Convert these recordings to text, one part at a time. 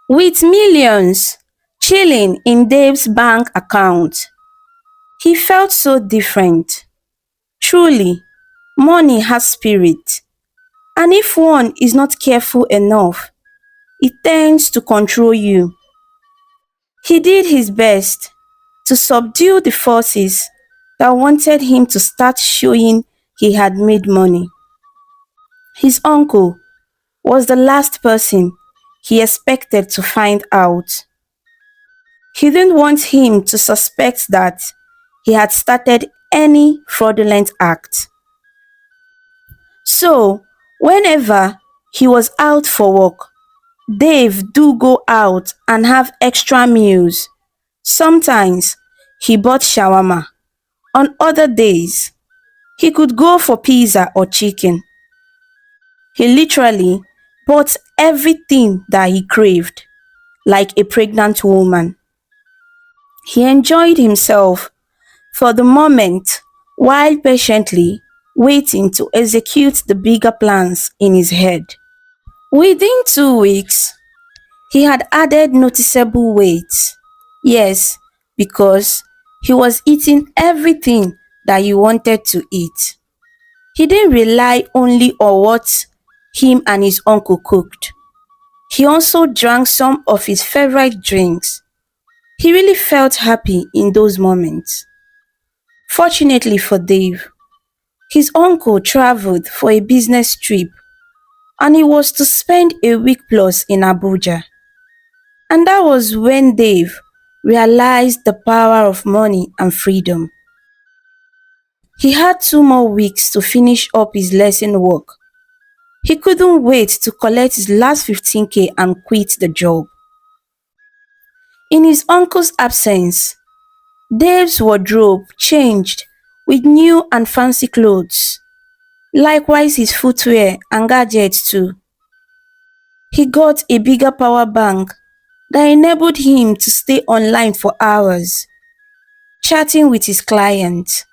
With millions chilling in Dave's bank account, he felt so different. Truly, money has spirit, and if one is not careful enough, it tends to control you. He did his best to subdue the forces that wanted him to start showing he had made money. His uncle was the last person he expected to find out. He didn't want him to suspect that he had started any fraudulent act. So, whenever he was out for work, Dave do go out and have extra meals. Sometimes he bought shawarma. On other days, he could go for pizza or chicken. He literally bought everything that he craved, like a pregnant woman. He enjoyed himself for the moment while patiently waiting to execute the bigger plans in his head. Within 2 weeks, he had added noticeable weight. Yes, because he was eating everything that he wanted to eat. He didn't rely only on what him and his uncle cooked. He also drank some of his favorite drinks. He really felt happy in those moments. Fortunately for Dave, his uncle traveled for a business trip and he was to spend a week plus in Abuja. And that was when Dave realized the power of money and freedom. He had 2 more weeks to finish up his lesson work. He couldn't wait to collect his last 15K and quit the job. In his uncle's absence, Dave's wardrobe changed with new and fancy clothes. Likewise his footwear and gadgets too. He got a bigger power bank that enabled him to stay online for hours, chatting with his clients.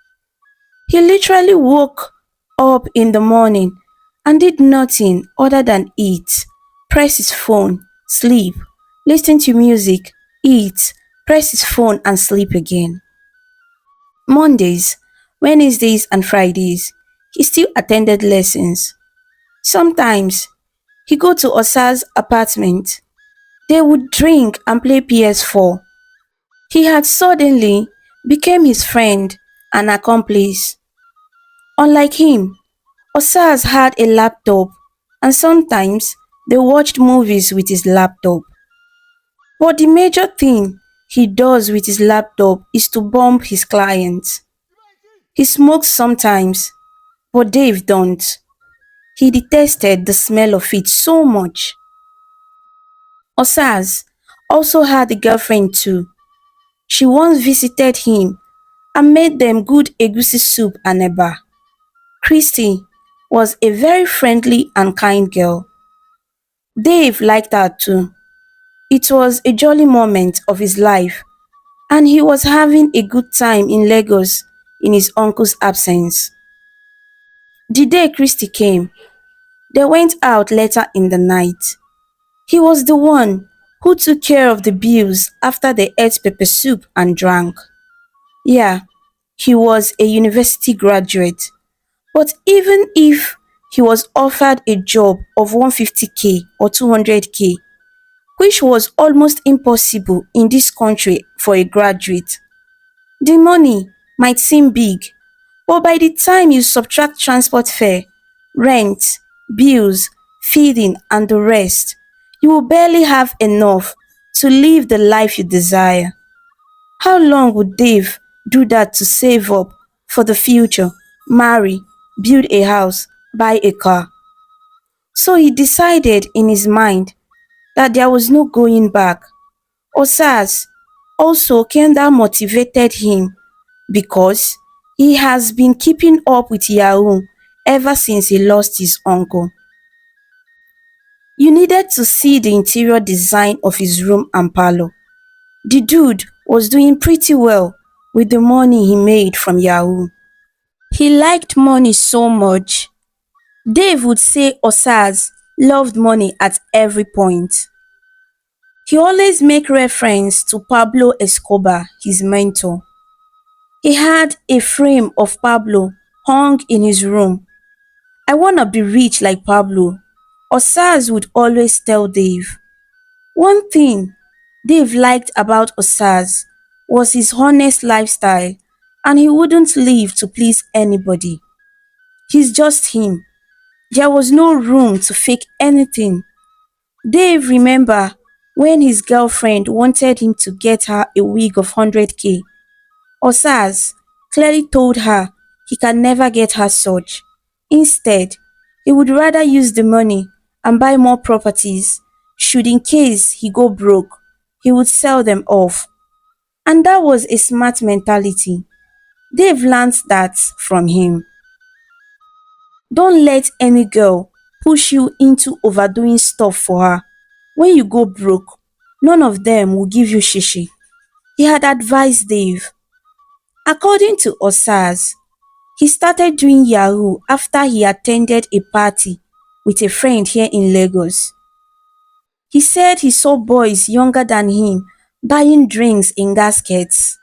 He literally woke up in the morning and did nothing other than eat, press his phone, sleep, listen to music, eat, press his phone and sleep again. Mondays, Wednesdays and Fridays, he still attended lessons. Sometimes, he go to Osa's apartment. They would drink and play PS4. He had suddenly became his friend and accomplice. Unlike him, Osas had a laptop and sometimes they watched movies with his laptop. But the major thing he does with his laptop is to bomb his clients. He smokes sometimes, but Dave don't. He detested the smell of it so much. Osas also had a girlfriend too. She once visited him and made them good egusi soup and eba. Christy was a very friendly and kind girl. Dave liked her too. It was a jolly moment of his life and he was having a good time in Lagos in his uncle's absence. The day Christy came, they went out later in the night. He was the one who took care of the bills after they ate pepper soup and drank. Yeah, he was a university graduate, but even if he was offered a job of 150K or 200K, which was almost impossible in this country for a graduate, the money might seem big, but by the time you subtract transport fare, rent, bills, feeding and the rest, you will barely have enough to live the life you desire. How long would Dave do that to save up for the future, marry, build a house, buy a car? So he decided in his mind that there was no going back. Osas also kinda motivated him because he has been keeping up with yahoo ever since he lost his uncle. You needed to see the interior design of his room and parlor. The dude was doing pretty well with the money he made from yahoo. He liked money so much. Dave would say Osas loved money at every point. He always make reference to Pablo Escobar, his mentor. He had a frame of Pablo hung in his room. I wanna be rich like Pablo, Osas would always tell Dave. One thing Dave liked about Osas was his honest lifestyle, and he wouldn't live to please anybody. He's just him. There was no room to fake anything. Dave remember when his girlfriend wanted him to get her a wig of 100k. Osas clearly told her he can never get her such. Instead, he would rather use the money and buy more properties. Should in case he go broke, he would sell them off. And that was a smart mentality. Dave learned that from him. Don't let any girl push you into overdoing stuff for her. When you go broke, none of them will give you shishi. He had advised Dave. According to Osas, he started doing yahoo after he attended a party with a friend here in Lagos. He said he saw boys younger than him buying drinks in gaskets,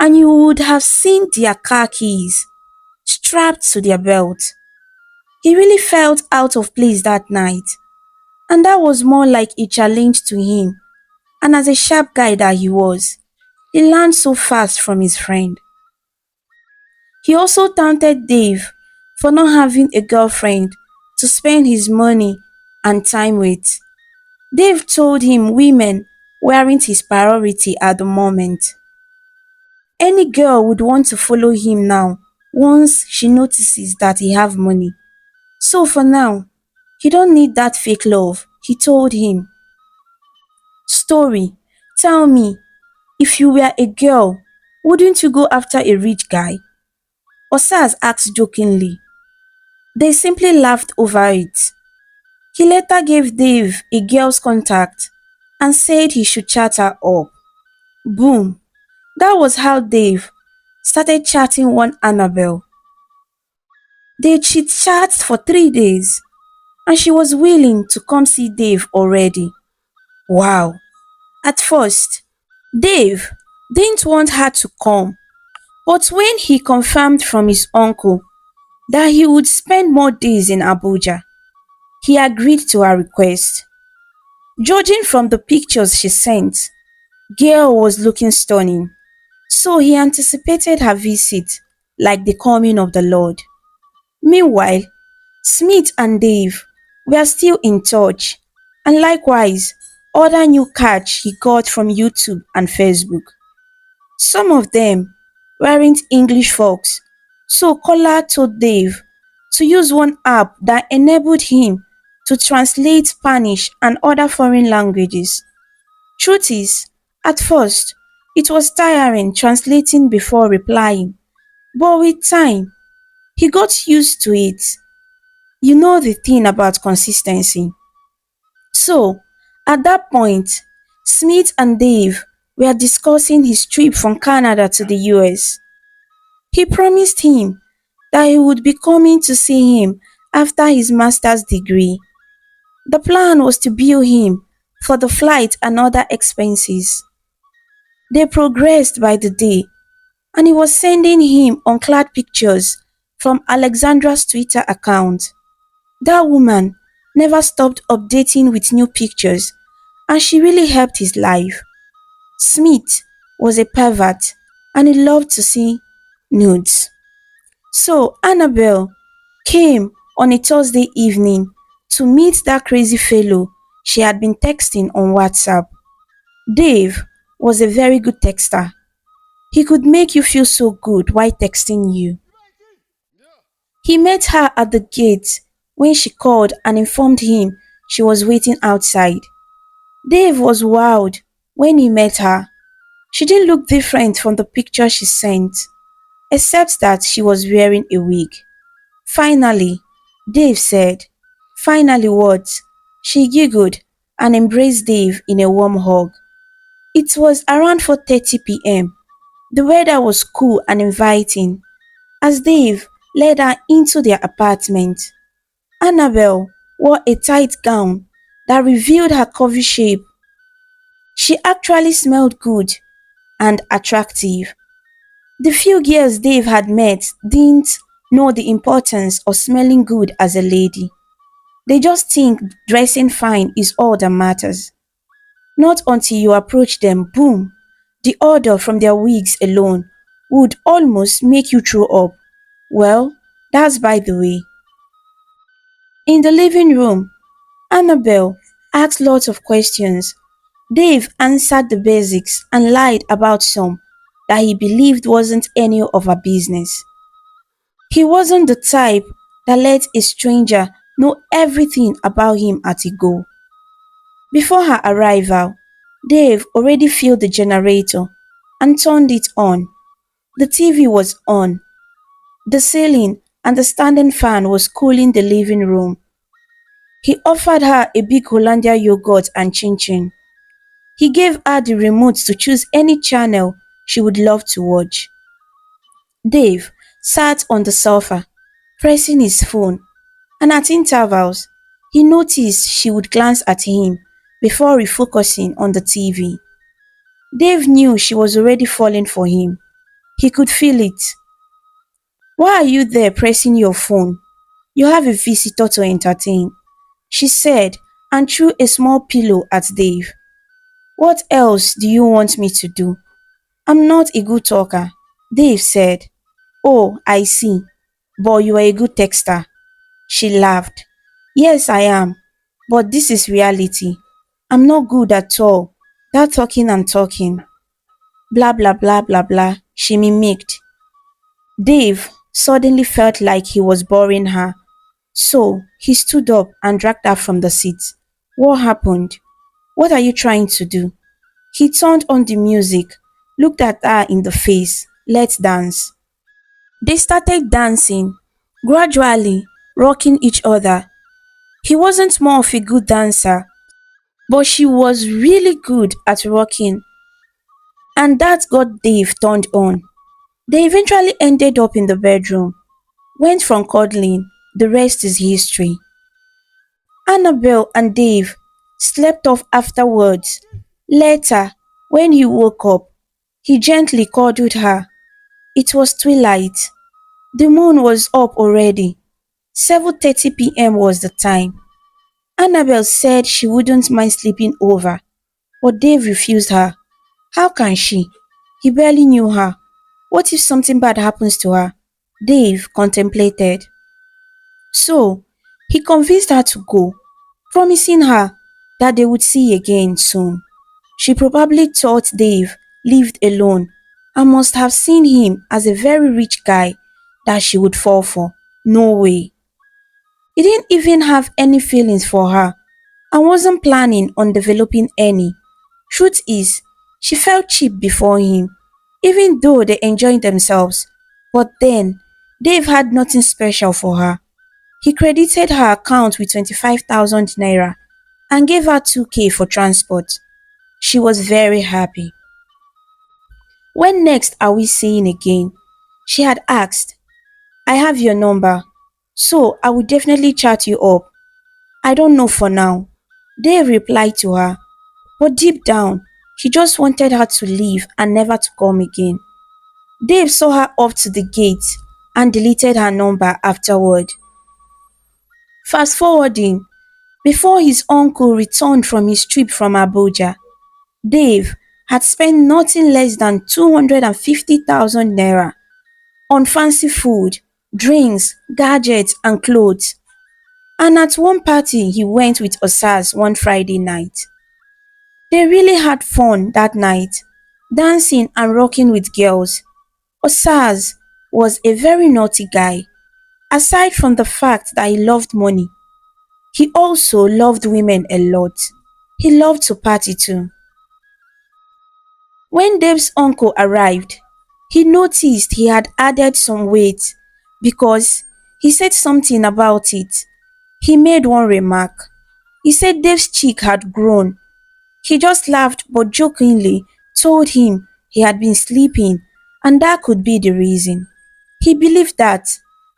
and you would have seen their car keys strapped to their belt. He really felt out of place that night, and that was more like a challenge to him. And as a sharp guy that he was, he learned so fast from his friend. He also taunted Dave for not having a girlfriend to spend his money and time with. Dave told him women weren't his priority at the moment. Any girl would want to follow him now once she notices that he have money. So for now, he don't need that fake love, he told him. Story, tell me, if you were a girl, wouldn't you go after a rich guy? Osas asked jokingly. They simply laughed over it. He later gave Dave a girl's contact and said he should chat her up. Boom. That was how Dave started chatting one Annabel. They chit chat for 3 days and she was willing to come see Dave already. Wow. At first, Dave didn't want her to come, but when he confirmed from his uncle that he would spend more days in Abuja, he agreed to her request. Judging from the pictures she sent, girl was looking stunning, so he anticipated her visit like the coming of the Lord. Meanwhile, Smith and Dave were still in touch, and likewise other new catch he got from YouTube and Facebook. Some of them weren't English folks, so Kola told Dave to use one app that enabled him to translate Spanish and other foreign languages. Truth is, at first, it was tiring translating before replying, but with time, he got used to it. You know the thing about consistency. So, at that point, Smith and Dave were discussing his trip from Canada to the US. He promised him that he would be coming to see him after his master's degree. The plan was to bill him for the flight and other expenses. They progressed by the day, and he was sending him unclad pictures from Alexandra's Twitter account. That woman never stopped updating with new pictures, and she really helped his life. Smith was a pervert and he loved to see nudes. So Annabel came on a Thursday evening to meet that crazy fellow she had been texting on WhatsApp. Dave was a very good texter. He could make you feel so good while texting you. He met her at the gate when she called and informed him she was waiting outside. Dave was wowed when he met her. She didn't look different from the picture she sent, except that she was wearing a wig. Finally, Dave said, "Finally what?" She giggled and embraced Dave in a warm hug. It was around 4:30 p.m. The weather was cool and inviting. As Dave led her into their apartment, Annabel wore a tight gown that revealed her curvy shape. She actually smelled good and attractive. The few girls Dave had met didn't know the importance of smelling good as a lady. They just think dressing fine is all that matters. Not until you approach them, boom, the odor from their wigs alone would almost make you throw up. Well, that's by the way. In the living room, Annabel asked lots of questions. Dave answered the basics and lied about some that he believed wasn't any of her business. He wasn't the type that let a stranger know everything about him at a go. Before her arrival, Dave already filled the generator and turned it on. The TV was on. The ceiling and the standing fan was cooling the living room. He offered her a big Hollandia yogurt and chin chin. He gave her the remote to choose any channel she would love to watch. Dave sat on the sofa, pressing his phone, and at intervals, he noticed she would glance at him before refocusing on the TV. Dave knew she was already falling for him. He could feel it. Why are you there pressing your phone? You have a visitor to entertain, she said and threw a small pillow at Dave. What else do you want me to do? I'm not a good talker, Dave said. Oh, I see. But you are a good texter. She laughed. Yes, I am. But this is reality. I'm not good at all. That talking and talking. Blah blah blah blah blah, she mimicked. Dave suddenly felt like he was boring her. So he stood up and dragged her from the seat. What happened? What are you trying to do? He turned on the music, looked at her in the face. Let's dance. They started dancing, gradually rocking each other. He wasn't more of a good dancer, but she was really good at rocking, and that got Dave turned on. They eventually ended up in the bedroom, went from cuddling, the rest is history. Annabel and Dave slept off afterwards. Later, when he woke up, he gently cuddled her. It was twilight. The moon was up already. 7:30 p.m. was the time. Annabel said she wouldn't mind sleeping over, but Dave refused her. How can she? He barely knew her. What if something bad happens to her? Dave contemplated. So, he convinced her to go, promising her that they would see again soon. She probably thought Dave lived alone and must have seen him as a very rich guy that she would fall for. No way. He didn't even have any feelings for her and wasn't planning on developing any. Truth is, she felt cheap before him, even though they enjoyed themselves. But then, Dave had nothing special for her. He credited her account with 25,000 naira and gave her 2k for transport. She was very happy. When next are we seeing again? She had asked. I have your number, so I will definitely chat you up. I don't know for now. Dave replied to her, but deep down, he just wanted her to leave and never to come again. Dave saw her off to the gate and deleted her number afterward. Fast forwarding, before his uncle returned from his trip from Abuja, Dave had spent nothing less than 250,000 naira on fancy food, drinks, gadgets, and clothes. And at one party he went with osas one Friday night. They really had fun that night, dancing and rocking with girls. Osas was a very naughty guy. Aside from the fact that he loved money, he also loved women a lot. He loved to party too. When Dave's uncle arrived, he noticed he had added some weight because he said something about it. He made one remark. He said Dave's cheek had grown. He just laughed but jokingly told him he had been sleeping and that could be the reason. He believed that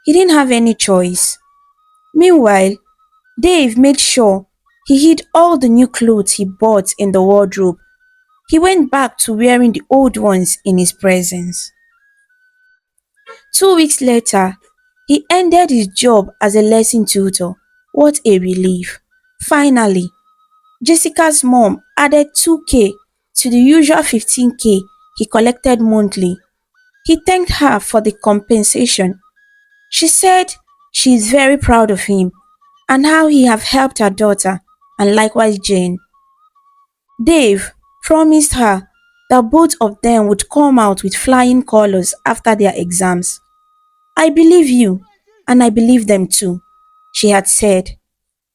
he didn't have any choice. Meanwhile, Dave made sure he hid all the new clothes he bought in the wardrobe He went back to wearing the old ones in his presence. 2 weeks later, he ended his job as a lesson tutor. What a relief. Finally, Jessica's mom added 2K to the usual 15K he collected monthly. He thanked her for the compensation. She said she is very proud of him and how he have helped her daughter and likewise Jane. Dave promised her that both of them would come out with flying colors after their exams. I believe you, and I believe them too, she had said.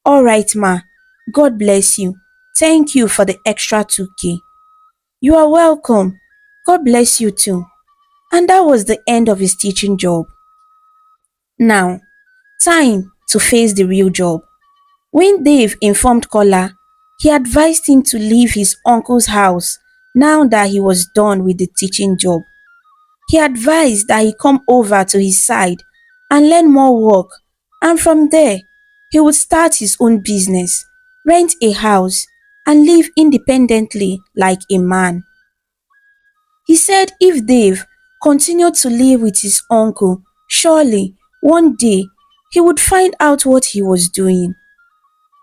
All right, ma. God bless you. Thank you for the extra 2K. You are welcome. God bless you too. And that was the end of his teaching job. Now, time to face the real job. When Dave informed Kola, he advised him to leave his uncle's house now that he was done with the teaching job. He advised that he come over to his side and learn more work, and from there, he would start his own business, rent a house, and live independently like a man. He said if Dave continued to live with his uncle, surely one day he would find out what he was doing.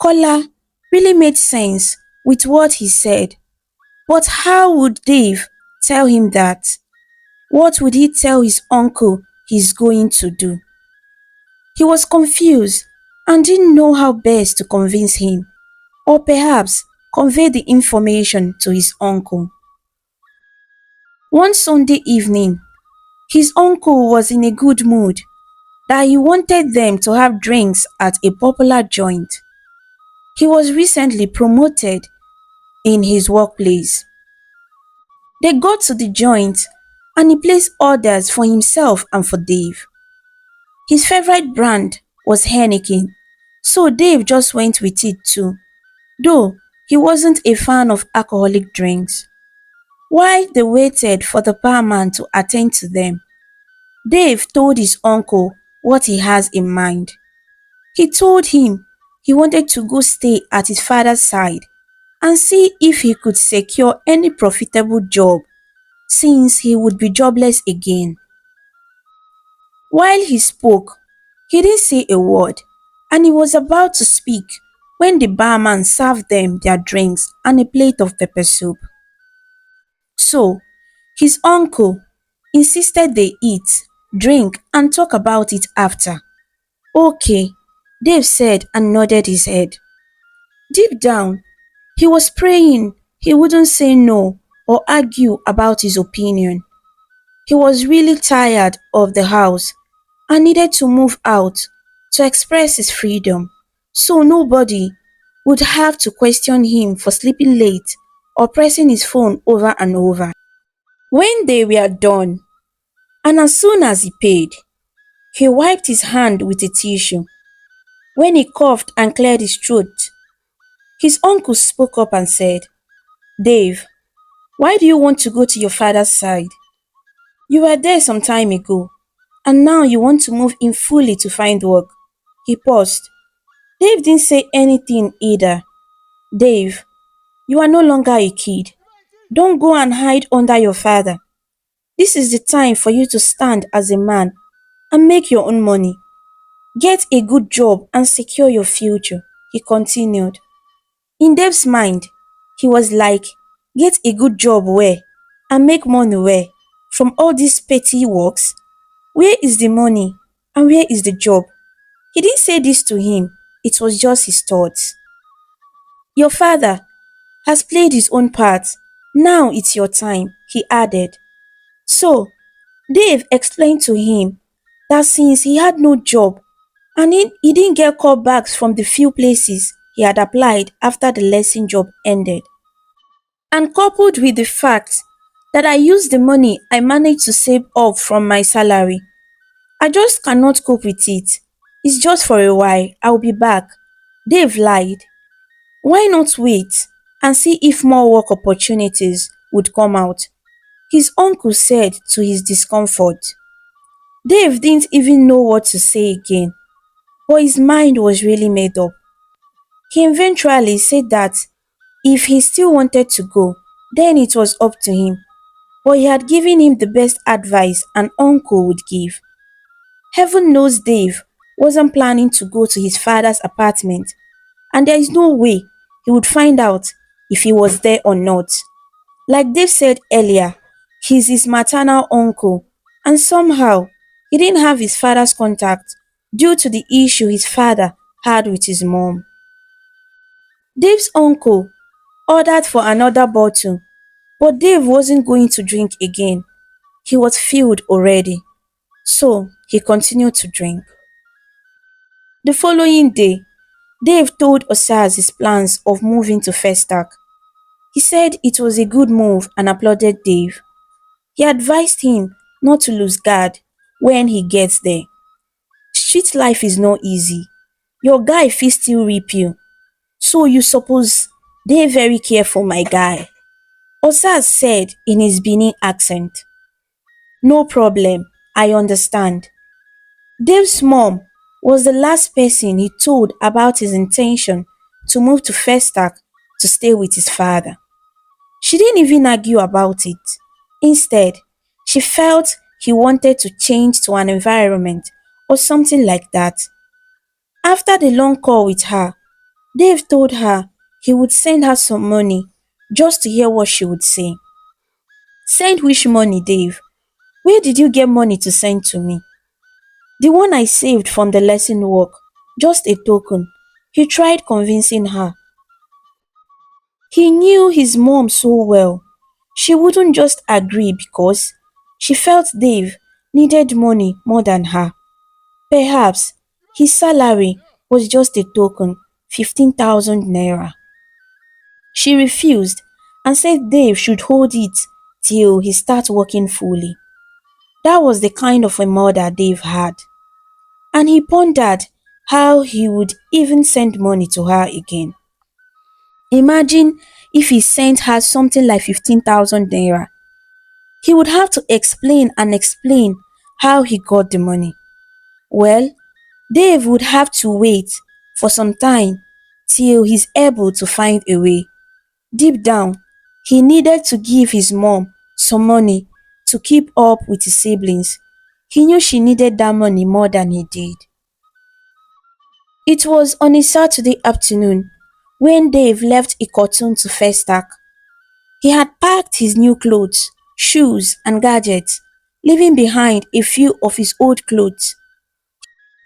Kola really made sense with what he said, but how would Dave tell him that? What would he tell his uncle he's going to do? He was confused and didn't know how best to convince him, or perhaps convey the information to his uncle. One Sunday evening, his uncle was in a good mood that he wanted them to have drinks at a popular joint. He was recently promoted in his workplace. They got to the joint and he placed orders for himself and for Dave. His favorite brand was Heineken, so Dave just went with it too, though he wasn't a fan of alcoholic drinks. While they waited for the barman to attend to them, Dave told his uncle what he has in mind. He told him he wanted to go stay at his father's side and see if he could secure any profitable job since he would be jobless again. While he spoke, he didn't say a word, and he was about to speak when the barman served them their drinks and a plate of pepper soup. So, his uncle insisted they eat, drink, and talk about it after. Okay, Dave said and nodded his head. Deep down, he was praying he wouldn't say no or argue about his opinion. He was really tired of the house and needed to move out to express his freedom so nobody would have to question him for sleeping late or pressing his phone over and over. When they were done, and as soon as he paid, he wiped his hand with a tissue. When he coughed and cleared his throat, his uncle spoke up and said, Dave, why do you want to go to your father's side? You were there some time ago, and now you want to move in fully to find work. He paused. Dave didn't say anything either. Dave, you are no longer a kid. Don't go and hide under your father. This is the time for you to stand as a man and make your own money. Get a good job and secure your future, he continued. In Dave's mind, he was like, get a good job where? And make money where? From all these petty works? Where is the money? And where is the job? He didn't say this to him, it was just his thoughts. Your father has played his own part. Now it's your time, he added. So, Dave explained to him that since he had no job and he didn't get callbacks from the few places he had applied after the lesson job ended, and coupled with the fact that I used the money I managed to save up from my salary, I just cannot cope with it. It's just for a while, I'll be back. Dave lied. Why not wait and see if more work opportunities would come out? His uncle said to his discomfort. Dave didn't even know what to say again, but his mind was really made up. He eventually said that if he still wanted to go, Then it was up to him, but he had given him the best advice an uncle would give. Heaven knows Dave wasn't planning to go to his father's apartment, and there is no way he would find out if he was there or not. Like Dave said earlier, he's his maternal uncle, and somehow he didn't have his father's contact due to the issue his father had with his mom. Dave's uncle ordered for another bottle, but Dave wasn't going to drink again. He was filled already, so he continued to drink. The following day, Dave told Osas his plans of moving to Festac. He said it was a good move and applauded Dave. He advised him not to lose guard when he gets there. Street life is not easy. Your guy fit still rip you, so you suppose dey very careful my guy. Osas said in his Benin accent. No problem, I understand. Dave's mom was the last person he told about his intention to move to Festac to stay with his father. She didn't even argue about it. Instead, she felt he wanted to change to an environment or something like that. After the long call with her, Dave told her he would send her some money just to hear what she would say. Send which money, Dave? Where did you get money to send to me? The one I saved from the lesson work, just a token. He tried convincing her. He knew his mom so well. She wouldn't just agree because she felt Dave needed money more than her. Perhaps his salary was just a token, 15,000 naira. She refused and said Dave should hold it till he starts working fully. That was the kind of a mother Dave had. And he pondered how he would even send money to her again. Imagine if he sent her something like 15,000 naira. He would have to explain and explain how he got the money. Well, Dave would have to wait for some time till he's able to find a way. Deep down, he needed to give his mom some money to keep up with his siblings. He knew she needed that money more than he did. It was on a Saturday afternoon when Dave left Ikotun to Festac. He had packed his new clothes, shoes and gadgets, leaving behind a few of his old clothes.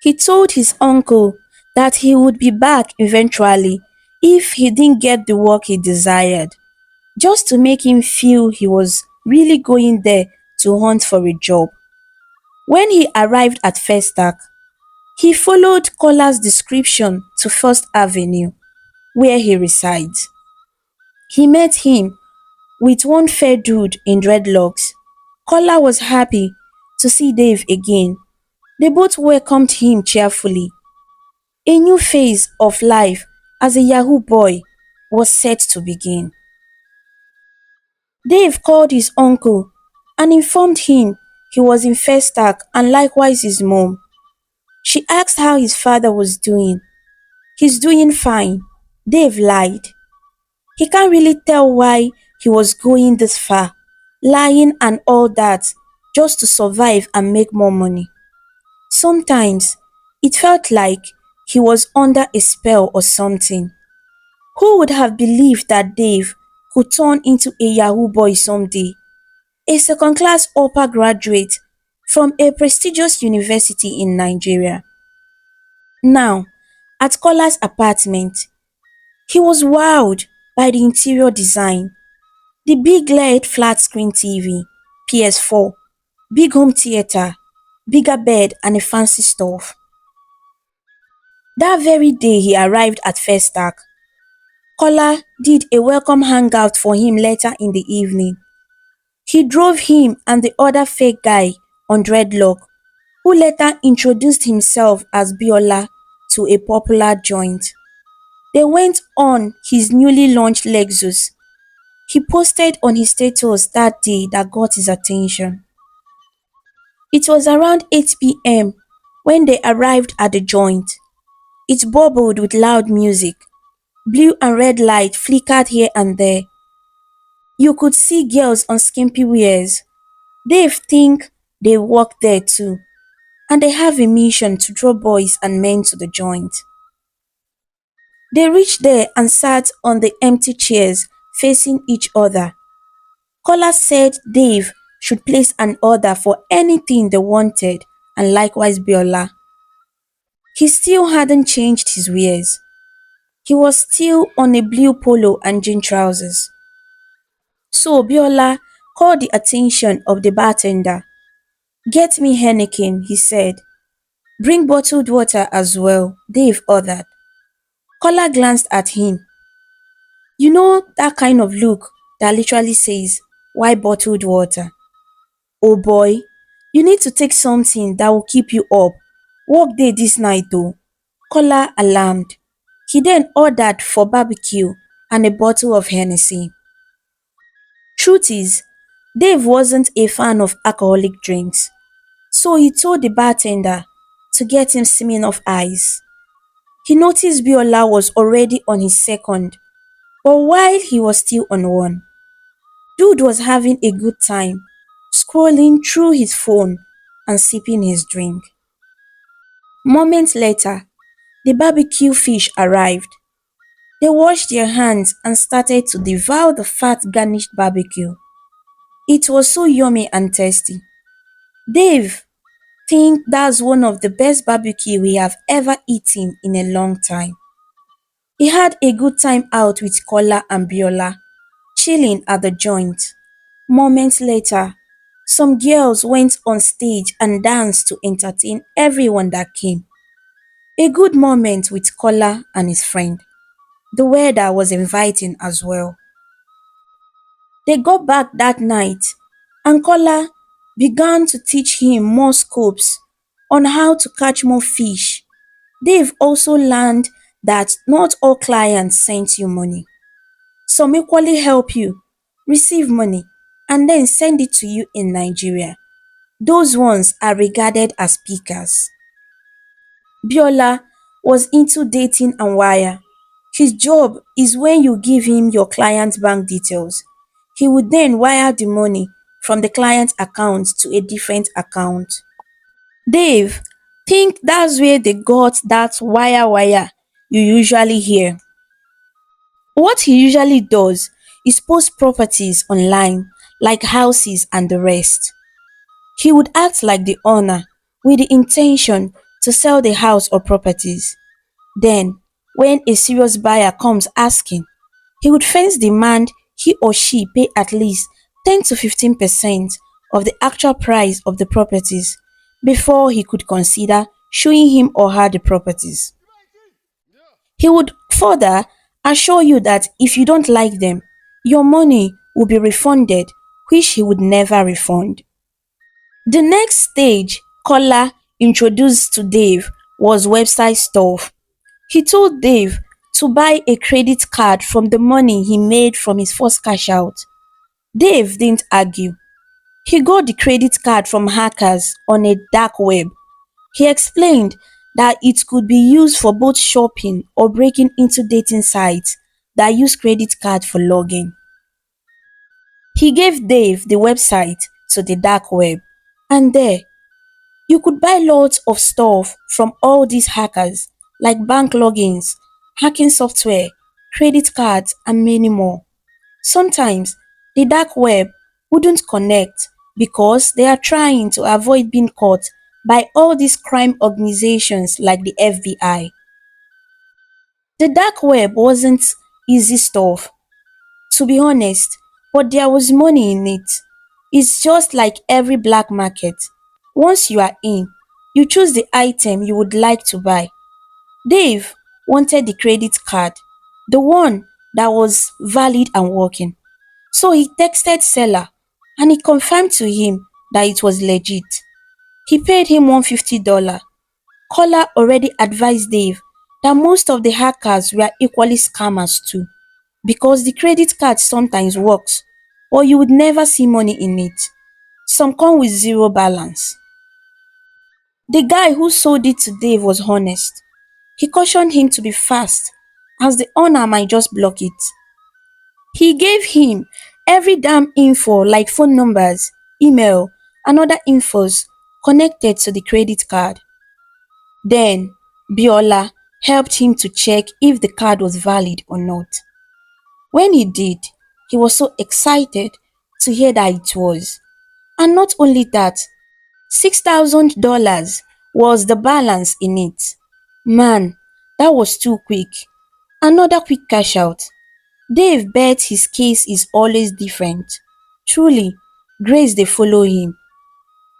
He told his uncle that he would be back eventually if he didn't get the work he desired, just to make him feel he was really going there to hunt for a job. When he arrived at Festac, he followed Kola's description to First Avenue, where he resides. He met him with one fair dude in dreadlocks. Kola was happy to see Dave again. They both welcomed him cheerfully. A new phase of life as a Yahoo boy was set to begin. Dave called his uncle and informed him he was in Festac and likewise his mom. She asked how his father was doing. He's doing fine. Dave lied. He can't really tell why he was going this far, lying and all that, just to survive and make more money. Sometimes it felt like he was under a spell or something. Who would have believed that Dave could turn into a Yahoo boy someday? A second class upper graduate from a prestigious university in Nigeria. Now, at Kola's apartment, he was wowed by the interior design. The big LED flat screen TV, PS4, big home theater, bigger bed and a fancy stove. That very day he arrived at Festac, Kola did a welcome hangout for him later in the evening. He drove him and the other fake guy on dreadlock, who later introduced himself as Biola, to a popular joint. They went on his newly launched Lexus. He posted on his status that day that got his attention. It was around 8 p.m. when they arrived at the joint. It bubbled with loud music. Blue and red light flickered here and there. You could see girls on skimpy wears. They think they work there too, and they have a mission to draw boys and men to the joint. They reached there and sat on the empty chairs facing each other. Kola said Dave should place an order for anything they wanted, and likewise Biola. He still hadn't changed his wears. He was still on a blue polo and jean trousers. So Biola called the attention of the bartender. Get me Henneken, he said. Bring bottled water as well, Dave ordered. Kola glanced at him. You know that kind of look that literally says, why bottled water? Oh boy, you need to take something that will keep you up. Work day this night though. Kola alarmed. He then ordered for barbecue and a bottle of Hennessy. Truth is, Dave wasn't a fan of alcoholic drinks, so he told the bartender to get him Smirnoff Ice. He noticed Biola was already on his second, but while he was still on one, Dude was having a good time, scrolling through his phone and sipping his drink. Moments later, the barbecue fish arrived. They washed their hands and started to devour the fat garnished barbecue. It was so yummy and tasty. Dave think that's one of the best barbecue we have ever eaten in a long time. He had a good time out with Kola and Biola, chilling at the joint. Moments later, some girls went on stage and danced to entertain everyone that came. A good moment with Kola and his friend. The weather was inviting as well. They got back that night and Kola began to teach him more scopes on how to catch more fish. Dave also learned that not all clients send you money. Some equally help you receive money and then send it to you in Nigeria. Those ones are regarded as pickers. Biola was into dating and wire. His job is when you give him your client's bank details. He would then wire the money from the client's account to a different account. Dave think that's where they got that wire you usually hear. What he usually does is post properties online like houses and the rest. He would act like the owner with the intention to sell the house or properties. Then, when a serious buyer comes asking, he would first demand he or she pay at least 10 to 15% of the actual price of the properties before he could consider showing him or her the properties. He would further assure you that if you don't like them, your money will be refunded, which he would never refund. The next stage Kola introduced to Dave was website stuff. He told Dave to buy a credit card from the money he made from his first cash out. Dave didn't argue. He got the credit card from hackers on a dark web. He explained that it could be used for both shopping or breaking into dating sites that use credit card for login. He gave Dave the website to the dark web, and there you could buy lots of stuff from all these hackers like bank logins, hacking software, credit cards, and many more. Sometimes the dark web wouldn't connect because they are trying to avoid being caught by all these crime organizations like the FBI. The dark web wasn't easy stuff, to be honest, but there was money in it. It's just like every black market. Once you are in, you choose the item you would like to buy. Dave wanted the credit card, the one that was valid and working. So he texted seller and he confirmed to him that it was legit. He paid him $150. Caller already advised Dave that most of the hackers were equally scammers too, because the credit card sometimes works, but you would never see money in it. Some come with zero balance. The guy who sold it to Dave was honest. He cautioned him to be fast, as the owner might just block it. He gave him every damn info like phone numbers, email, and other infos connected to the credit card. Then, Biola helped him to check if the card was valid or not. When he did, he was so excited to hear that it was. And not only that, $6,000 was the balance in it. Man, that was too quick. Another quick cash out. Dave bet his case is always different. Truly, grace dey follow him.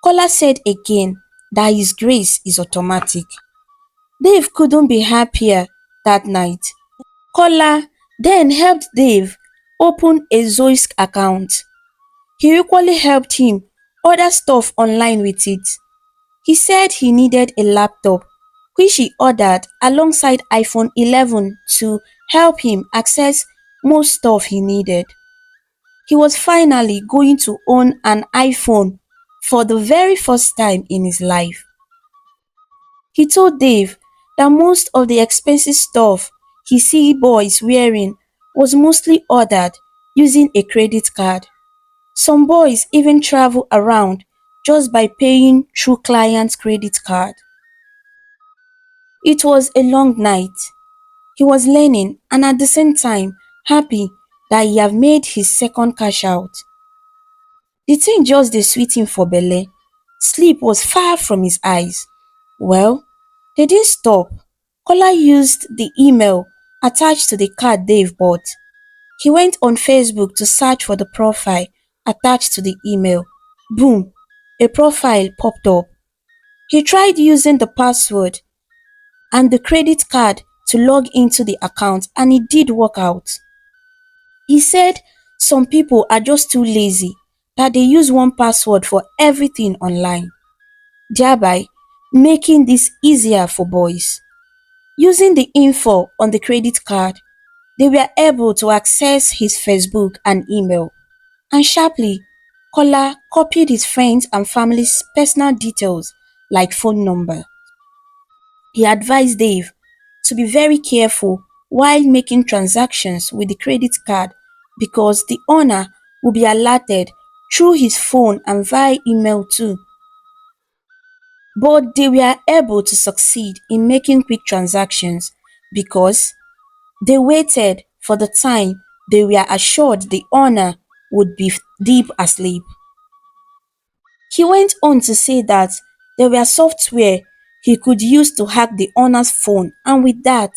Kola said again that his grace is automatic. Dave couldn't be happier that night. Kola then helped Dave open a Zoisk account. He equally helped him order stuff online with it. He said he needed a laptop, which he ordered alongside iPhone 11 to help him access most stuff he needed. He was finally going to own an iPhone for the very first time in his life. He told Dave that most of the expensive stuff he see boys wearing was mostly ordered using a credit card. Some boys even travel around just by paying through client's credit card. It was a long night. He was learning and at the same time happy that he had made his second cash out. The thing just dey sweet him for belle. Sleep was far from his eyes. Well, they didn't stop. Kola used the email attached to the card Dave bought. He went on Facebook to search for the profile attached to the email. Boom, a profile popped up. He tried using the password and the credit card to log into the account and it did work out. He said some people are just too lazy that they use one password for everything online, thereby making this easier for boys. Using the info on the credit card, they were able to access his Facebook and email. And sharply, Kola copied his friends and family's personal details like phone number. He advised Dave to be very careful while making transactions with the credit card because the owner will be alerted through his phone and via email too. But they were able to succeed in making quick transactions because they waited for the time they were assured the owner would be deep asleep. He went on to say that there were software he could use to hack the owner's phone and with that,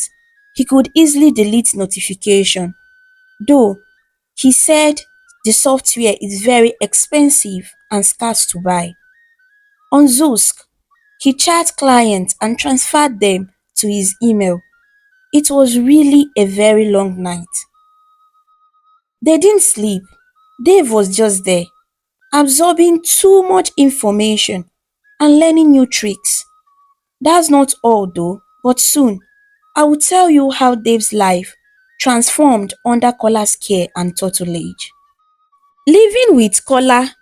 he could easily delete notification. Though he said the software is very expensive and scarce to buy. On Zusk, he chat clients and transferred them to his email. It was really a very long night. They didn't sleep. Dave was just there, absorbing too much information and learning new tricks. That's not all though, but soon I will tell you how Dave's life transformed under Kola's care and tutelage. Living with Kola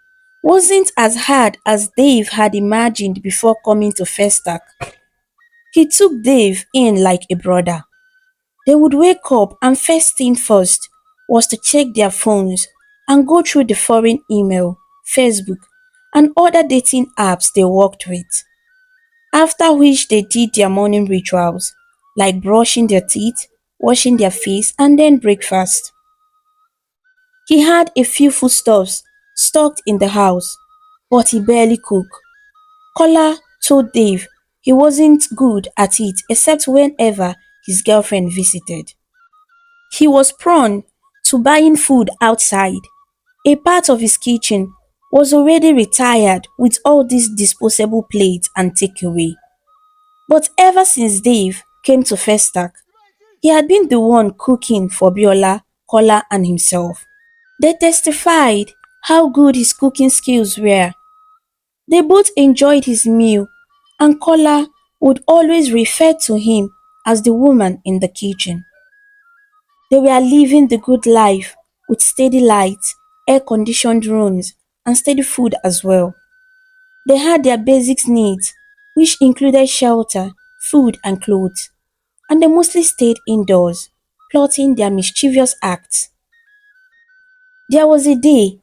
wasn't as hard as Dave had imagined before coming to Festac. He took Dave in like a brother. They would wake up and first thing first was to check their phones and go through the foreign email, Facebook, and other dating apps they worked with. After which they did their morning rituals like brushing their teeth, washing their face, and then breakfast. He had a few foodstuffs stocked in the house, but he barely cooked. Kola told Dave he wasn't good at it except whenever his girlfriend visited. He was prone to buying food outside. A part of his kitchen was already retired with all these disposable plates and takeaway. But ever since Dave came to Festac, he had been the one cooking for Biola, Kola, and himself. They testified how good his cooking skills were. They both enjoyed his meal, and Kola would always refer to him as the woman in the kitchen. They were living the good life with steady lights, air conditioned rooms, and steady food as well. They had their basic needs, which included shelter, food, and clothes, and they mostly stayed indoors, plotting their mischievous acts. There was a day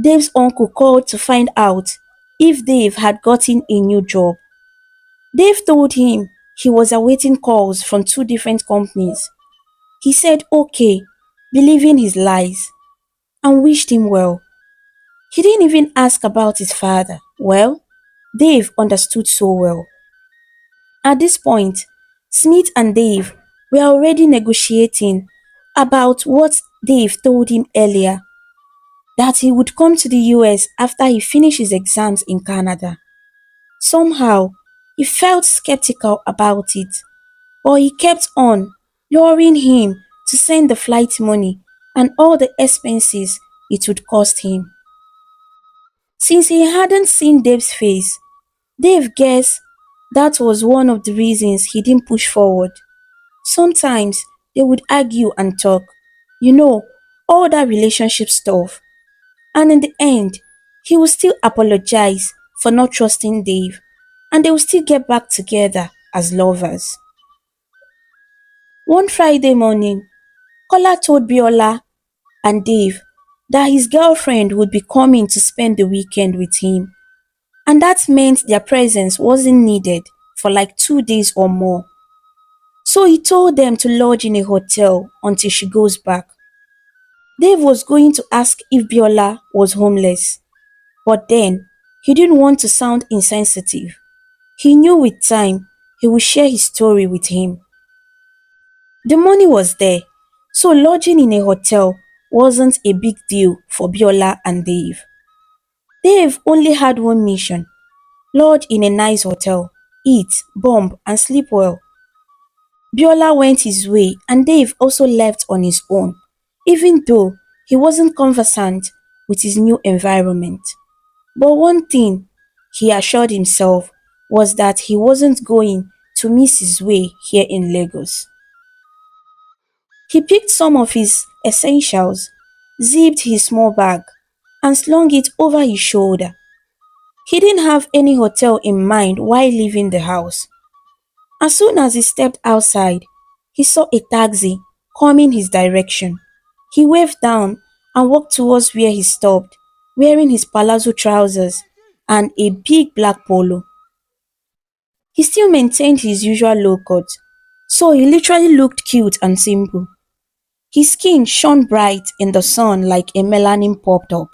Dave's uncle called to find out if Dave had gotten a new job. Dave told him he was awaiting calls from two different companies. He said okay, believing his lies, and wished him well. He didn't even ask about his father. Well, Dave understood so well. At this point, Smith and Dave were already negotiating about what Dave told him earlier, that he would come to the US after he finished his exams in Canada. Somehow, he felt skeptical about it, but he kept on luring him to send the flight money and all the expenses it would cost him. Since he hadn't seen Dave's face, Dave guessed that was one of the reasons he didn't push forward. Sometimes they would argue and talk, you know, all that relationship stuff. And in the end, he would still apologize for not trusting Dave, and they would still get back together as lovers. One Friday morning, Kola told Biola and Dave that his girlfriend would be coming to spend the weekend with him, and that meant their presence wasn't needed for like 2 days or more. So he told them to lodge in a hotel until she goes back. Dave was going to ask if Biola was homeless, but then he didn't want to sound insensitive. He knew with time he would share his story with him. The money was there, so lodging in a hotel wasn't a big deal for Biola and Dave. Dave only had one mission: lodge in a nice hotel, eat, bomb, and sleep well. Biola went his way and Dave also left on his own, even though he wasn't conversant with his new environment. But one thing he assured himself was that he wasn't going to miss his way here in Lagos. He picked some of his essentials, zipped his small bag, and slung it over his shoulder. He didn't have any hotel in mind while leaving the house. As soon as he stepped outside, he saw a taxi coming his direction. He waved down and walked towards where he stopped, wearing his palazzo trousers and a big black polo. He still maintained his usual low cut, so he literally looked cute and simple. His skin shone bright in the sun like a melanin popped up.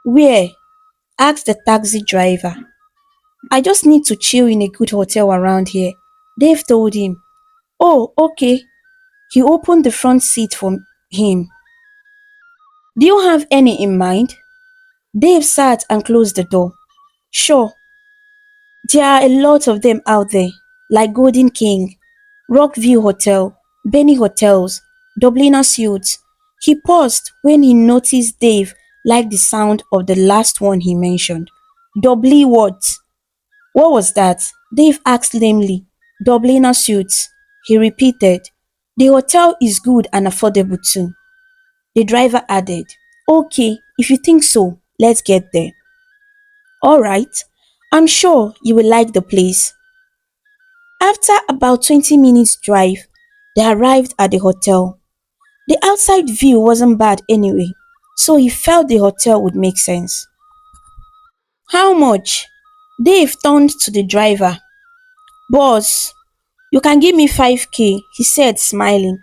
"Where?" asked the taxi driver. "I just need to chill in a good hotel around here," Dave told him. "Oh, okay." He opened the front seat for him. "Do you have any in mind?" Dave sat and closed the door. "Sure, there are a lot of them out there, like Golden King, Rockview Hotel, Benny Hotels, Dubliner Suites." He paused when he noticed Dave liked the sound of the last one he mentioned. "Doubly what?" "What was that?" Dave asked lamely. "Dubliner Suites," he repeated. "The hotel is good and affordable too." The driver added, "Okay, if you think so, let's get there." "Alright, I'm sure you will like the place." After about 20 minutes drive, they arrived at the hotel. The outside view wasn't bad anyway, so he felt the hotel would make sense. "How much?" Dave turned to the driver. "Boss, you can give me 5k, he said, smiling.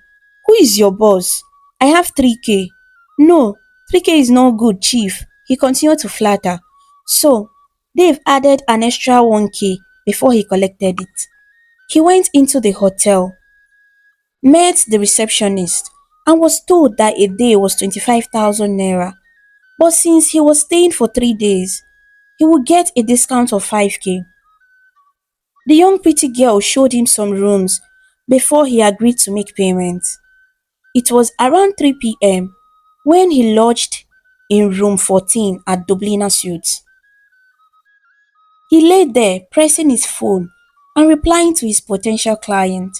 "Who is your boss?" "I have 3k. "No, 3k is not good, chief," he continued to flatter. So, Dave added an extra 1k before he collected it. He went into the hotel, met the receptionist, and was told that a day was 25,000 naira. But since he was staying for 3 days, he would get a discount of 5k. The young pretty girl showed him some rooms before he agreed to make payment. It was around 3 p.m. when he lodged in room 14 at Dubliner Suites. He lay there pressing his phone and replying to his potential client,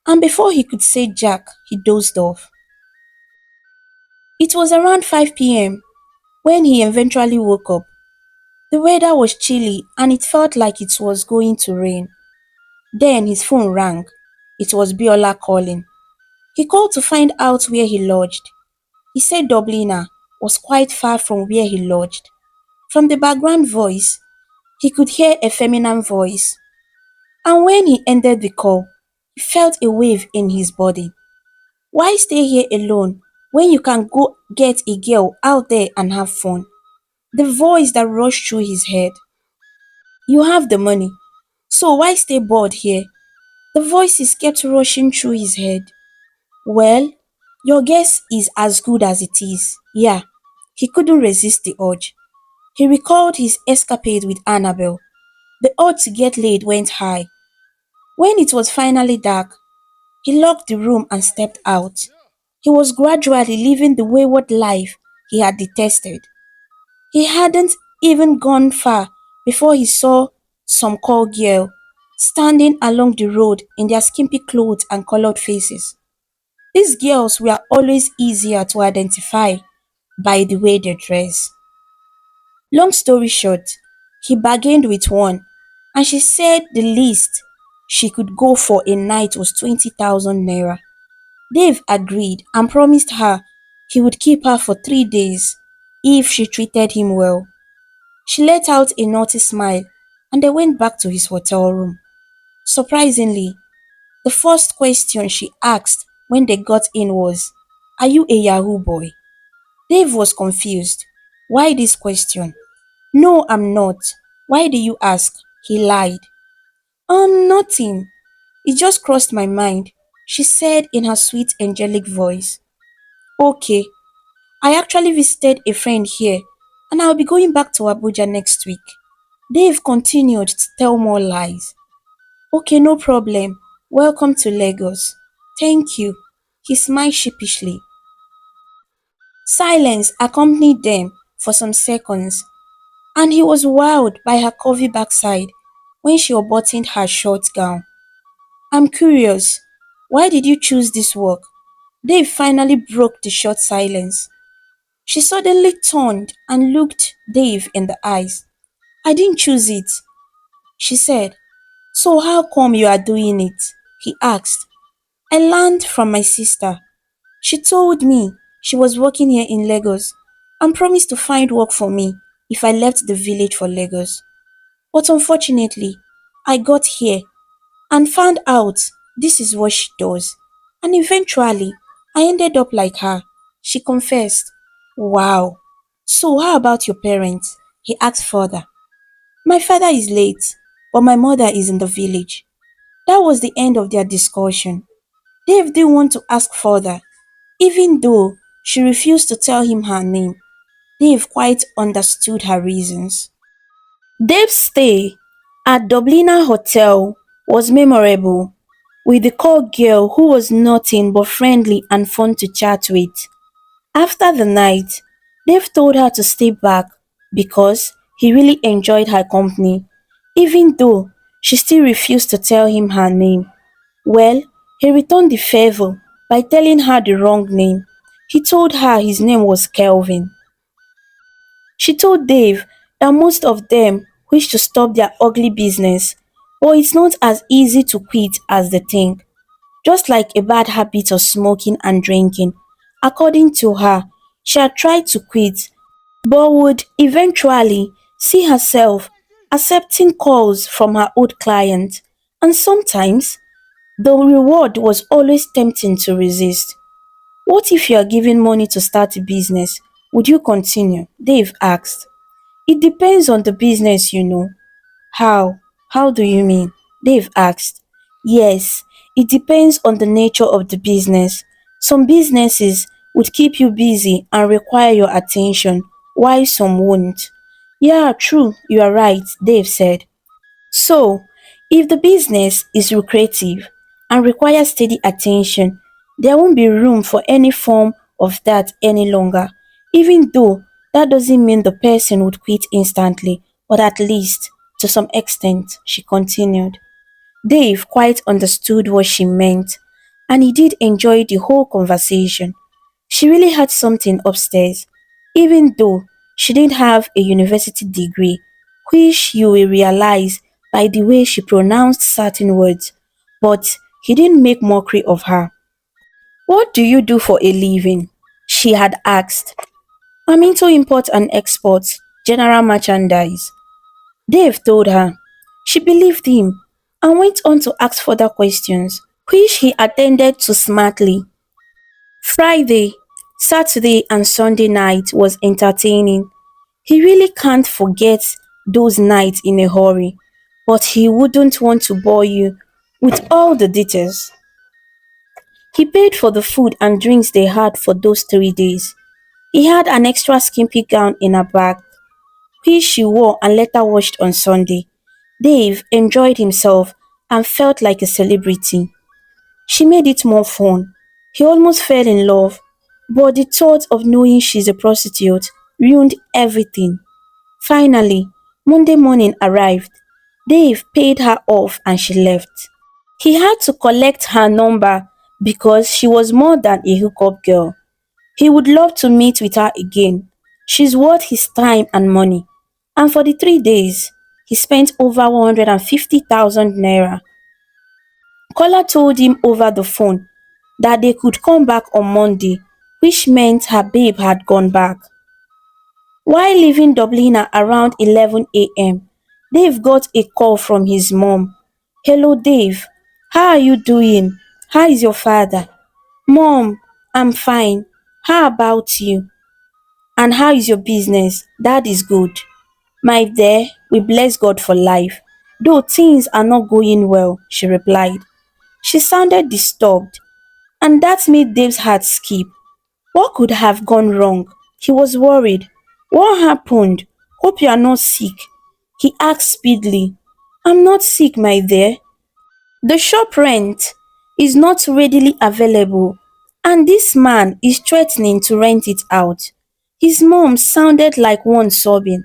and before he could say jack, he dozed off. It was around 5 p.m. when he eventually woke up. The weather was chilly and it felt like it was going to rain. Then his phone rang. It was Biola calling. He called to find out where he lodged. He said Dubliner, was quite far from where he lodged. From the background voice, he could hear a feminine voice, and when he ended the call, he felt a wave in his body. Why stay here alone when you can go get a girl out there and have fun? The voice that rushed through his head. You have the money, so why stay bored here? The voices kept rushing through his head. Well, your guess is as good as it is. Yeah, he couldn't resist the urge. He recalled his escapade with Annabel. The urge to get laid went high. When it was finally dark, he locked the room and stepped out. He was gradually living the wayward life he had detested. He hadn't even gone far before he saw some call girl standing along the road in their skimpy clothes and colored faces. These girls were always easier to identify by the way they dress. Long story short, he bargained with one, and she said the least she could go for a night was 20,000 naira. Dave agreed and promised her he would keep her for 3 days if she treated him well. She let out a naughty smile and they went back to his hotel room. Surprisingly, the first question she asked when they got in was, "Are you a Yahoo boy?" Dave was confused. Why this question? "No, I'm not. Why do you ask?" He lied. Nothing. It just crossed my mind, she said in her sweet angelic voice. Okay, I actually visited a friend here and I'll be going back to Abuja next week. Dave continued to tell more lies. Okay, no problem. Welcome to Lagos. Thank you. He smiled sheepishly. Silence accompanied them for some seconds, and he was wowed by her curvy backside when she unbuttoned her short gown. I'm curious, why did you choose this work? Dave finally broke the short silence. She suddenly turned and looked Dave in the eyes. I didn't choose it, she said. So how come you are doing it? He asked. I learned from my sister. She told me she was working here in Lagos and promised to find work for me if I left the village for Lagos. But unfortunately, I got here and found out this is what she does. And eventually, I ended up like her. She confessed. Wow. So how about your parents? He asked further. My father is late, but my mother is in the village. That was the end of their discussion. Dave didn't want to ask further, even though she refused to tell him her name. Dave quite understood her reasons. Dave's stay at Dublina Hotel was memorable, with the call girl who was nothing but friendly and fun to chat with. After the night, Dave told her to stay back because he really enjoyed her company, even though she still refused to tell him her name. Well, he returned the favor by telling her the wrong name. He told her his name was Kelvin. She told Dave that most of them wish to stop their ugly business, but it's not as easy to quit as they think. Just like a bad habit of smoking and drinking. According to her, she had tried to quit, but would eventually see herself accepting calls from her old clients, and sometimes the reward was always tempting to resist. What if you are given money to start a business? Would you continue? Dave asked. It depends on the business, you know. How? How do you mean? Dave asked. Yes, it depends on the nature of the business. Some businesses would keep you busy and require your attention, while some won't. Yeah, true, you are right, Dave said. So, if the business is lucrative and requires steady attention, there won't be room for any form of that any longer, even though that doesn't mean the person would quit instantly, but at least to some extent, she continued. Dave quite understood what she meant, and he did enjoy the whole conversation. She really had something upstairs, even though she didn't have a university degree, which you will realize by the way she pronounced certain words. But he didn't make mockery of her. What do you do for a living? She had asked. I'm into import and export, general merchandise. Dave told her. She believed him and went on to ask further questions, which he attended to smartly. Friday, Saturday, and Sunday night was entertaining. He really can't forget those nights in a hurry, but he wouldn't want to bore you with all the details. He paid for the food and drinks they had for those 3 days. He had an extra skimpy gown in her bag, which she wore and later washed on Sunday. Dave enjoyed himself and felt like a celebrity. She made it more fun. He almost fell in love, but the thought of knowing she's a prostitute ruined everything. Finally, Monday morning arrived. Dave paid her off and she left. He had to collect her number because she was more than a hookup girl. He would love to meet with her again. She's worth his time and money. And for the 3 days, he spent over 150,000 naira. Kola told him over the phone that they could come back on Monday, which meant her babe had gone back. While leaving Dublin at around 11 a.m., Dave got a call from his mom. Hello Dave, how are you doing? How is your father? Mom, I'm fine. How about you? And how is your business? That is good. My dear, we bless God for life. Though things are not going well, she replied. She sounded disturbed, and that made Dave's heart skip. What could have gone wrong? He was worried. What happened? Hope you are not sick. He asked speedily. I'm not sick, my dear. The shop rent is not readily available, and this man is threatening to rent it out. His mom sounded like one sobbing.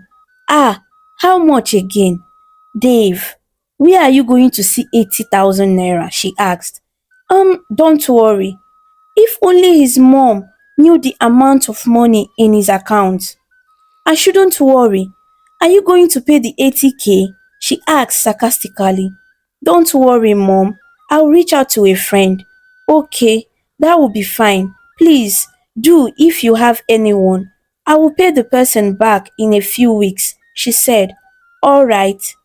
Ah, how much again? Dave, where are you going to see 80,000 naira? She asked. Don't worry. If only his mom knew the amount of money in his account. I shouldn't worry. Are you going to pay the 80k? She asked sarcastically. Don't worry, mom. I'll reach out to a friend. Okay, that will be fine. Please, do if you have anyone. I will pay the person back in a few weeks, she said. Alright.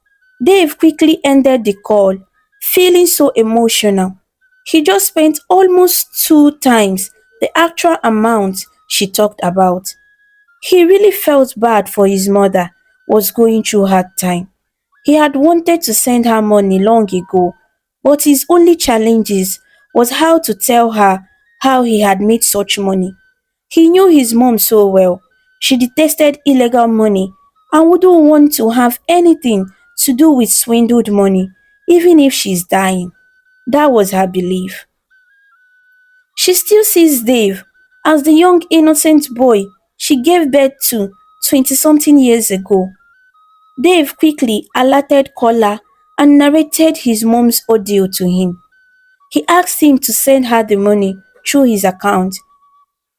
Dave quickly ended the call, feeling so emotional. He just spent almost two times the actual amount she talked about. He really felt bad for his mother was going through hard time. He had wanted to send her money long ago, but his only challenges was how to tell her how he had made such money. He knew his mom so well. She detested illegal money and wouldn't want to have anything to do with swindled money, even if she's dying. That was her belief. She still sees Dave as the young innocent boy she gave birth to 20-something years ago. Dave quickly alerted Kola and narrated his mom's ordeal to him. He asked him to send her the money through his account.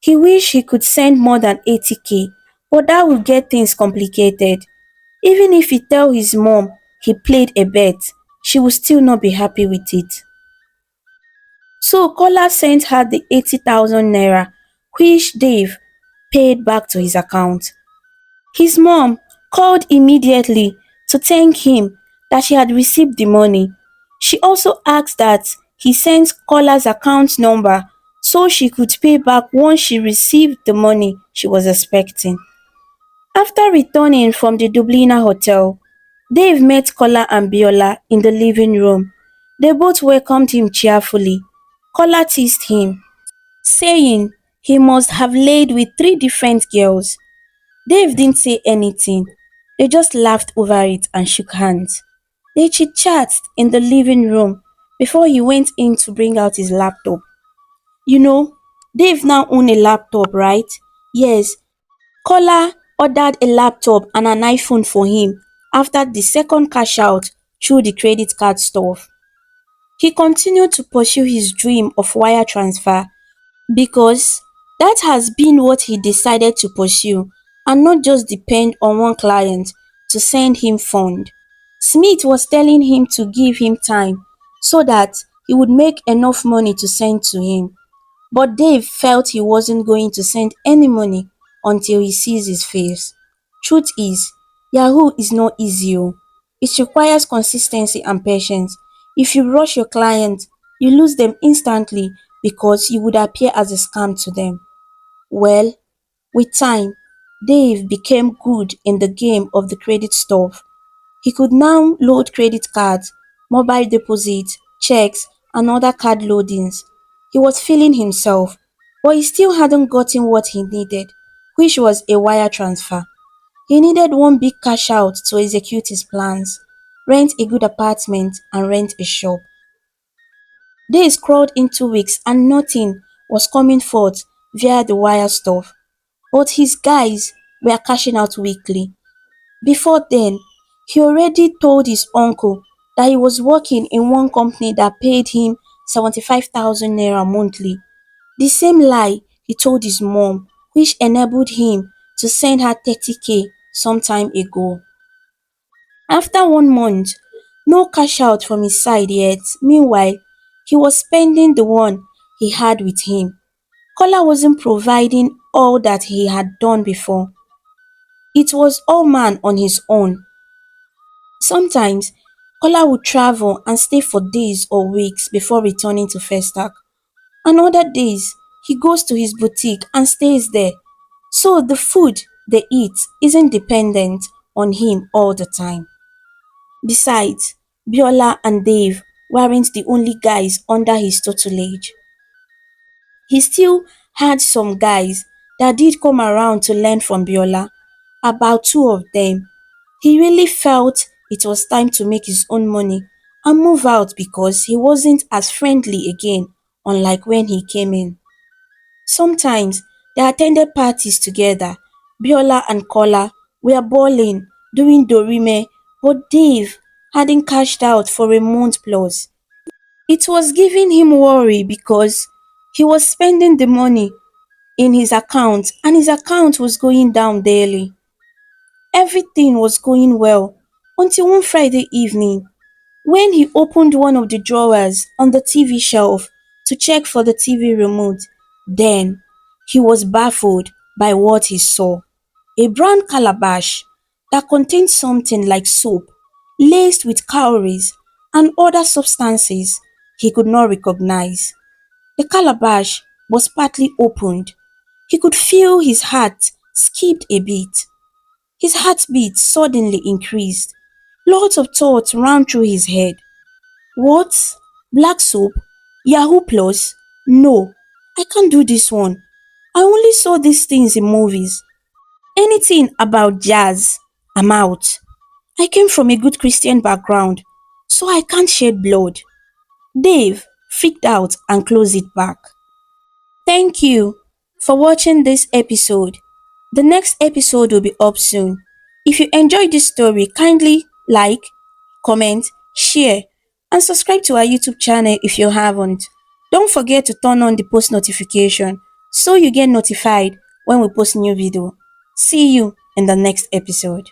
He wished he could send more than 80k, but that would get things complicated. Even if he tell his mom he played a bet, she would still not be happy with it. So Kola sent her the 80,000 naira, which Dave paid back to his account. His mom called immediately to thank him that she had received the money. She also asked that he sent Kola's account number so she could pay back once she received the money she was expecting. After returning from the Dublina hotel, Dave met Kola and Biola in the living room. They both welcomed him cheerfully. Kola teased him, saying he must have laid with three different girls. Dave didn't say anything. They just laughed over it and shook hands. They chit-chatted in the living room before he went in to bring out his laptop. You know, Dave now owns a laptop, right? Yes, Kola ordered a laptop and an iPhone for him after the second cash out through the credit card stuff. He continued to pursue his dream of wire transfer because that has been what he decided to pursue and not just depend on one client to send him fund. Smith was telling him to give him time so that he would make enough money to send to him. But Dave felt he wasn't going to send any money until he sees his face. Truth is, Yahoo is not easy oh. It requires consistency and patience. If you rush your client, you lose them instantly because you would appear as a scam to them. Well, with time, Dave became good in the game of the credit stuff. He could now load credit cards, mobile deposits, checks, and other card loadings. He was feeling himself, but he still hadn't gotten what he needed, which was a wire transfer. He needed one big cash out to execute his plans, rent a good apartment, and rent a shop. Days crawled into weeks and nothing was coming forth via the wire stuff, but his guys were cashing out weekly. Before then, he already told his uncle that he was working in one company that paid him 75,000 naira monthly. The same lie he told his mom, which enabled him to send her 30k some time ago. After 1 month, no cash out from his side yet. Meanwhile, he was spending the one he had with him. Kola wasn't providing all that he had done before. It was all man on his own. Sometimes, Kola would travel and stay for days or weeks before returning to Festac. And other days, he goes to his boutique and stays there. So the food they eat isn't dependent on him all the time. Besides, Biola and Dave weren't the only guys under his tutelage. He still had some guys that did come around to learn from Biola. About two of them, he really felt it was time to make his own money and move out because he wasn't as friendly again, unlike when he came in. Sometimes they attended parties together. Biola and Kola were balling, doing Dorime, but Dave hadn't cashed out for a month plus. It was giving him worry because he was spending the money in his account and his account was going down daily. Everything was going well until one Friday evening when he opened one of the drawers on the TV shelf to check for the TV remote. Then he was baffled by what he saw. A brown calabash that contained something like soap laced with cowries and other substances he could not recognize. The calabash was partly opened. He could feel his heart skipped a beat. His heartbeat suddenly increased. Lots of thoughts ran through his head. What? Black soap? Yahoo Plus? No, I can't do this one. I only saw these things in movies. Anything about jazz, I'm out. I came from a good Christian background, so I can't shed blood. Dave freaked out and closed it back. Thank you for watching this episode. The next episode will be up soon. If you enjoyed this story, kindly like, comment, share, and subscribe to our YouTube channel if you haven't. Don't forget to turn on the post notification so you get notified when we post new video. See you in the next episode.